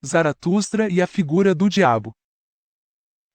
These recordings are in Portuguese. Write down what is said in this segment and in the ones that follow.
Zaratustra e a figura do diabo.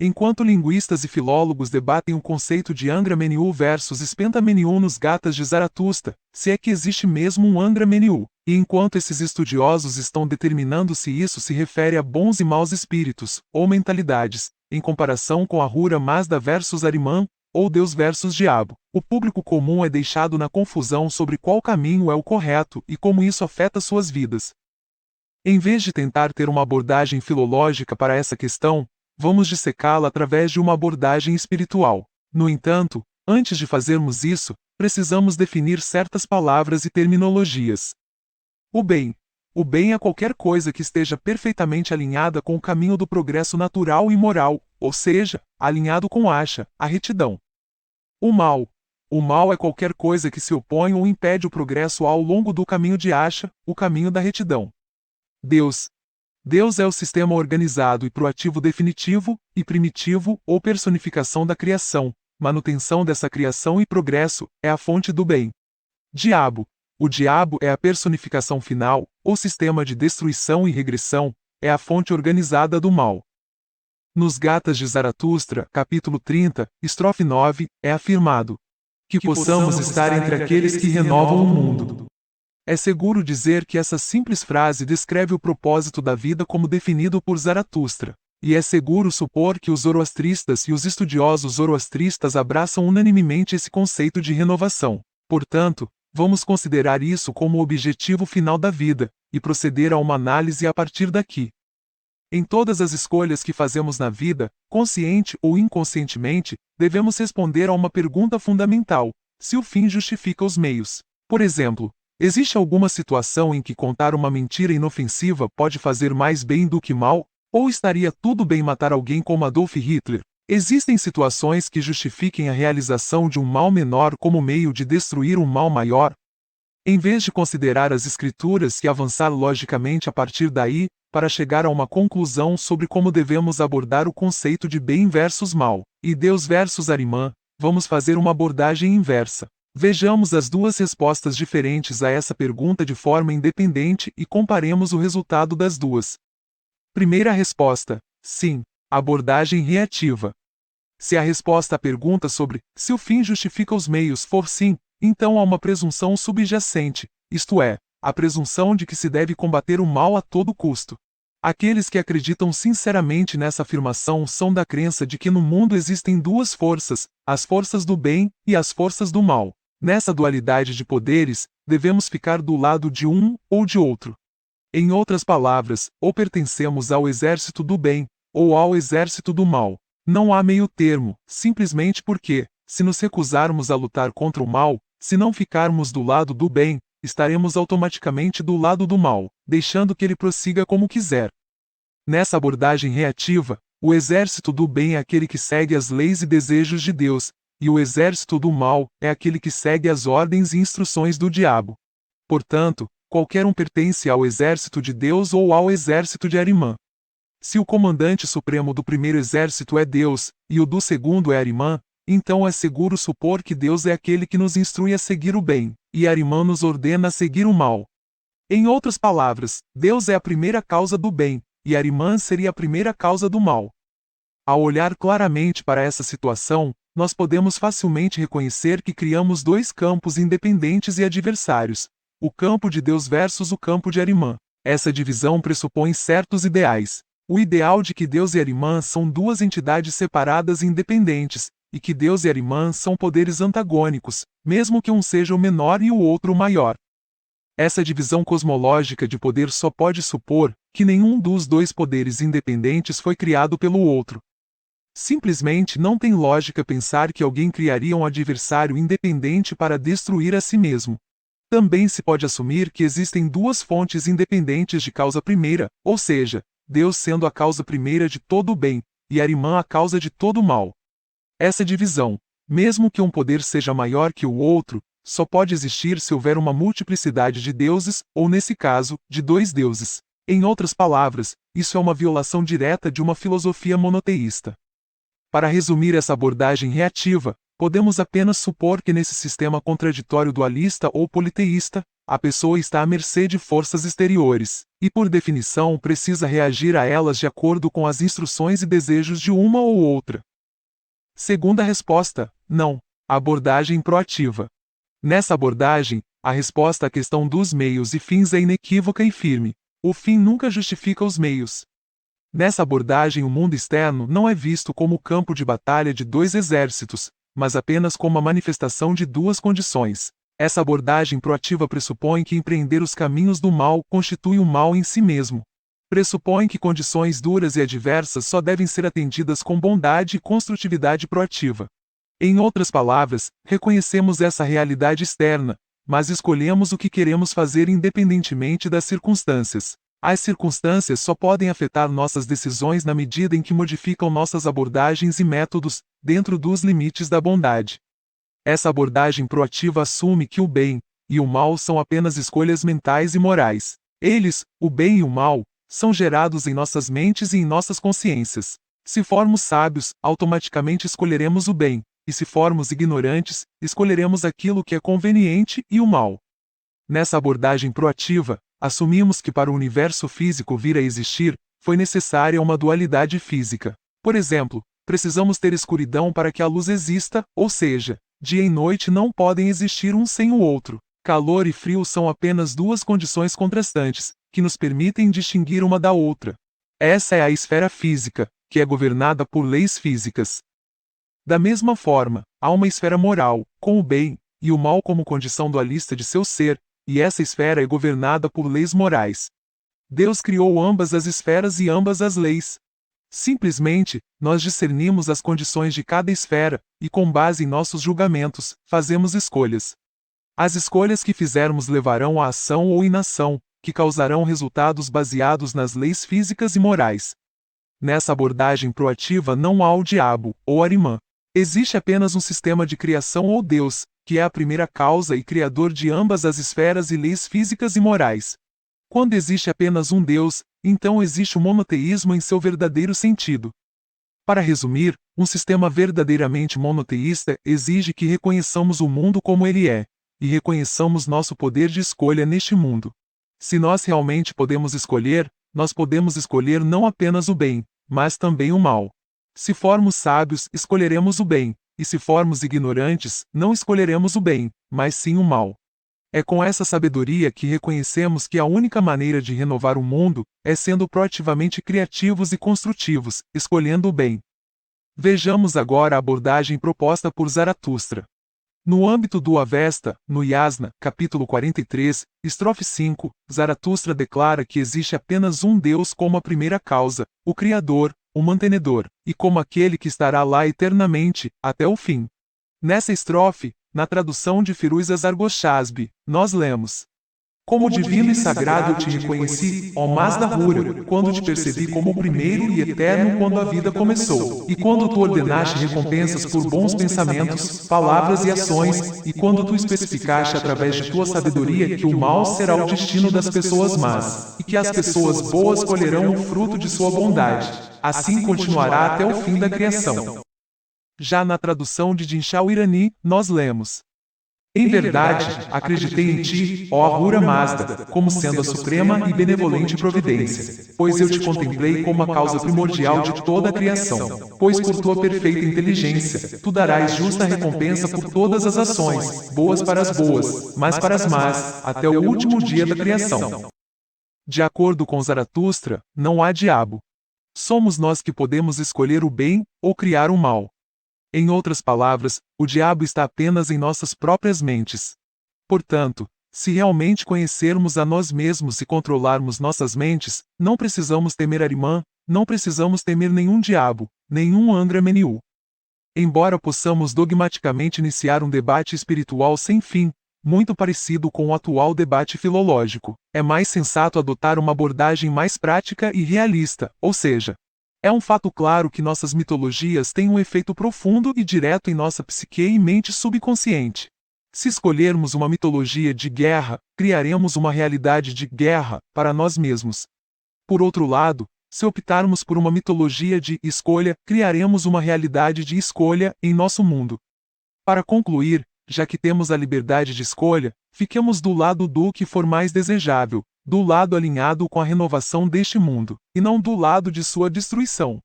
Enquanto linguistas e filólogos debatem o conceito de Angra Mainyu versus Spenta Mainyu nos Gathas de Zaratustra, se é que existe mesmo um Angra Mainyu, e enquanto esses estudiosos estão determinando se isso se refere a bons e maus espíritos, ou mentalidades, em comparação com Ahura Mazda versus Ahriman, ou Deus versus Diabo, o público comum é deixado na confusão sobre qual caminho é o correto e como isso afeta suas vidas. Em vez de tentar ter uma abordagem filológica para essa questão, vamos dissecá-la através de uma abordagem espiritual. No entanto, antes de fazermos isso, precisamos definir certas palavras e terminologias. O bem. O bem é qualquer coisa que esteja perfeitamente alinhada com o caminho do progresso natural e moral, ou seja, alinhado com Asha, a retidão. O mal. O mal é qualquer coisa que se opõe ou impede o progresso ao longo do caminho de Asha, o caminho da retidão. Deus. Deus é o sistema organizado e proativo definitivo, e primitivo, ou personificação da criação, manutenção dessa criação e progresso, é a fonte do bem. Diabo. O diabo é a personificação final, ou sistema de destruição e regressão, é a fonte organizada do mal. Nos Gathas de Zaratustra, capítulo 30, estrofe 9, é afirmado que possamos estar entre aqueles que renovam o mundo. É seguro dizer que essa simples frase descreve o propósito da vida como definido por Zaratustra, e é seguro supor que os zoroastristas e os estudiosos zoroastristas abraçam unanimemente esse conceito de renovação. Portanto, vamos considerar isso como o objetivo final da vida, e proceder a uma análise a partir daqui. Em todas as escolhas que fazemos na vida, consciente ou inconscientemente, devemos responder a uma pergunta fundamental: se o fim justifica os meios. Por exemplo, existe alguma situação em que contar uma mentira inofensiva pode fazer mais bem do que mal? Ou estaria tudo bem matar alguém como Adolf Hitler? Existem situações que justifiquem a realização de um mal menor como meio de destruir um mal maior? Em vez de considerar as escrituras e avançar logicamente a partir daí, para chegar a uma conclusão sobre como devemos abordar o conceito de bem versus mal, e Deus versus Ahriman, vamos fazer uma abordagem inversa. Vejamos as duas respostas diferentes a essa pergunta de forma independente e comparemos o resultado das duas. Primeira resposta: sim, abordagem reativa. Se a resposta à pergunta sobre se o fim justifica os meios for sim, então há uma presunção subjacente, isto é, a presunção de que se deve combater o mal a todo custo. Aqueles que acreditam sinceramente nessa afirmação são da crença de que no mundo existem duas forças, as forças do bem e as forças do mal. Nessa dualidade de poderes, devemos ficar do lado de um ou de outro. Em outras palavras, ou pertencemos ao exército do bem, ou ao exército do mal. Não há meio termo, simplesmente porque, se nos recusarmos a lutar contra o mal, se não ficarmos do lado do bem, estaremos automaticamente do lado do mal, deixando que ele prossiga como quiser. Nessa abordagem reativa, o exército do bem é aquele que segue as leis e desejos de Deus, e o exército do mal é aquele que segue as ordens e instruções do diabo. Portanto, qualquer um pertence ao exército de Deus ou ao exército de Ahriman. Se o comandante supremo do primeiro exército é Deus, e o do segundo é Ahriman, então é seguro supor que Deus é aquele que nos instrui a seguir o bem, e Ahriman nos ordena a seguir o mal. Em outras palavras, Deus é a primeira causa do bem, e Ahriman seria a primeira causa do mal. Ao olhar claramente para essa situação, nós podemos facilmente reconhecer que criamos dois campos independentes e adversários: o campo de Deus versus o campo de Ahriman. Essa divisão pressupõe certos ideais. O ideal de que Deus e Ahriman são duas entidades separadas e independentes, e que Deus e Ahriman são poderes antagônicos, mesmo que um seja o menor e o outro o maior. Essa divisão cosmológica de poder só pode supor que nenhum dos dois poderes independentes foi criado pelo outro. Simplesmente não tem lógica pensar que alguém criaria um adversário independente para destruir a si mesmo. Também se pode assumir que existem duas fontes independentes de causa primeira, ou seja, Deus sendo a causa primeira de todo o bem, e Ahriman a causa de todo o mal. Essa divisão, mesmo que um poder seja maior que o outro, só pode existir se houver uma multiplicidade de deuses, ou nesse caso, de dois deuses. Em outras palavras, isso é uma violação direta de uma filosofia monoteísta. Para resumir essa abordagem reativa, podemos apenas supor que nesse sistema contraditório dualista ou politeísta, A pessoa está à mercê de forças exteriores, e por definição precisa reagir a elas de acordo com as instruções e desejos de uma ou outra. Segunda resposta: não. Abordagem proativa. Nessa abordagem, a resposta à questão dos meios e fins é inequívoca e firme. O fim nunca justifica os meios. Nessa abordagem, o mundo externo não é visto como o campo de batalha de dois exércitos, mas apenas como a manifestação de duas condições. Essa abordagem proativa pressupõe que empreender os caminhos do mal constitui um mal em si mesmo. Pressupõe que condições duras e adversas só devem ser atendidas com bondade e construtividade proativa. Em outras palavras, reconhecemos essa realidade externa, mas escolhemos o que queremos fazer independentemente das circunstâncias. As circunstâncias só podem afetar nossas decisões na medida em que modificam nossas abordagens e métodos, dentro dos limites da bondade. Essa abordagem proativa assume que o bem e o mal são apenas escolhas mentais e morais. Eles, o bem e o mal, são gerados em nossas mentes e em nossas consciências. Se formos sábios, automaticamente escolheremos o bem, e se formos ignorantes, escolheremos aquilo que é conveniente e o mal. Nessa abordagem proativa, assumimos que para o universo físico vir a existir, foi necessária uma dualidade física. Por exemplo, precisamos ter escuridão para que a luz exista, ou seja, dia e noite não podem existir um sem o outro. Calor e frio são apenas duas condições contrastantes, que nos permitem distinguir uma da outra. Essa é a esfera física, que é governada por leis físicas. Da mesma forma, há uma esfera moral, com o bem e o mal como condição dualista de seu ser, e essa esfera é governada por leis morais. Deus criou ambas as esferas e ambas as leis. Simplesmente, nós discernimos as condições de cada esfera, e com base em nossos julgamentos, fazemos escolhas. As escolhas que fizermos levarão à ação ou inação, que causarão resultados baseados nas leis físicas e morais. Nessa abordagem proativa não há o diabo, ou Arimã. Existe apenas um sistema de criação ou Deus, que é a primeira causa e criador de ambas as esferas e leis físicas e morais. Quando existe apenas um Deus, então existe o monoteísmo em seu verdadeiro sentido. Para resumir, um sistema verdadeiramente monoteísta exige que reconheçamos o mundo como ele é, e reconheçamos nosso poder de escolha neste mundo. Se nós realmente podemos escolher, nós podemos escolher não apenas o bem, mas também o mal. Se formos sábios, escolheremos o bem, e se formos ignorantes, não escolheremos o bem, mas sim o mal. É com essa sabedoria que reconhecemos que a única maneira de renovar o mundo é sendo proativamente criativos e construtivos, escolhendo o bem. Vejamos agora a abordagem proposta por Zaratustra. No âmbito do Avesta, no Yasna, capítulo 43, estrofe 5, Zaratustra declara que existe apenas um Deus como a primeira causa, o Criador, o Mantenedor, e como aquele que estará lá eternamente, até o fim. Nessa estrofe, na tradução de Firuz Azargoshasbi, nós lemos: Como divino e sagrado eu te reconheci, ó Mazda Hura, quando te percebi como o primeiro e eterno quando a vida começou, e quando tu ordenaste recompensas por bons pensamentos, palavras e ações, e quando tu especificaste através de tua sabedoria que o mal será o destino das pessoas más, e que as pessoas boas colherão o fruto de sua bondade. Assim continuará até o fim da criação. Já na tradução de Dinshal Irani, nós lemos: Em verdade, acreditei em ti, ó Ahura Mazda, como sendo a suprema e benevolente providência, pois eu te contemplei como a causa primordial de toda a criação, pois por tua perfeita inteligência, tu darás justa recompensa por todas as ações, boas para as boas, mas para as más, até o último dia da criação. De acordo com Zaratustra, não há diabo. Somos nós que podemos escolher o bem ou criar o mal. Em outras palavras, o diabo está apenas em nossas próprias mentes. Portanto, se realmente conhecermos a nós mesmos e controlarmos nossas mentes, não precisamos temer Arimã, não precisamos temer nenhum diabo, nenhum Andra Meniu. Embora possamos dogmaticamente iniciar um debate espiritual sem fim, muito parecido com o atual debate filológico, é mais sensato adotar uma abordagem mais prática e realista, ou seja, é um fato claro que nossas mitologias têm um efeito profundo e direto em nossa psique e mente subconsciente. Se escolhermos uma mitologia de guerra, criaremos uma realidade de guerra para nós mesmos. Por outro lado, se optarmos por uma mitologia de escolha, criaremos uma realidade de escolha em nosso mundo. Para concluir, já que temos a liberdade de escolha, fiquemos do lado do que for mais desejável, do lado alinhado com a renovação deste mundo, e não do lado de sua destruição.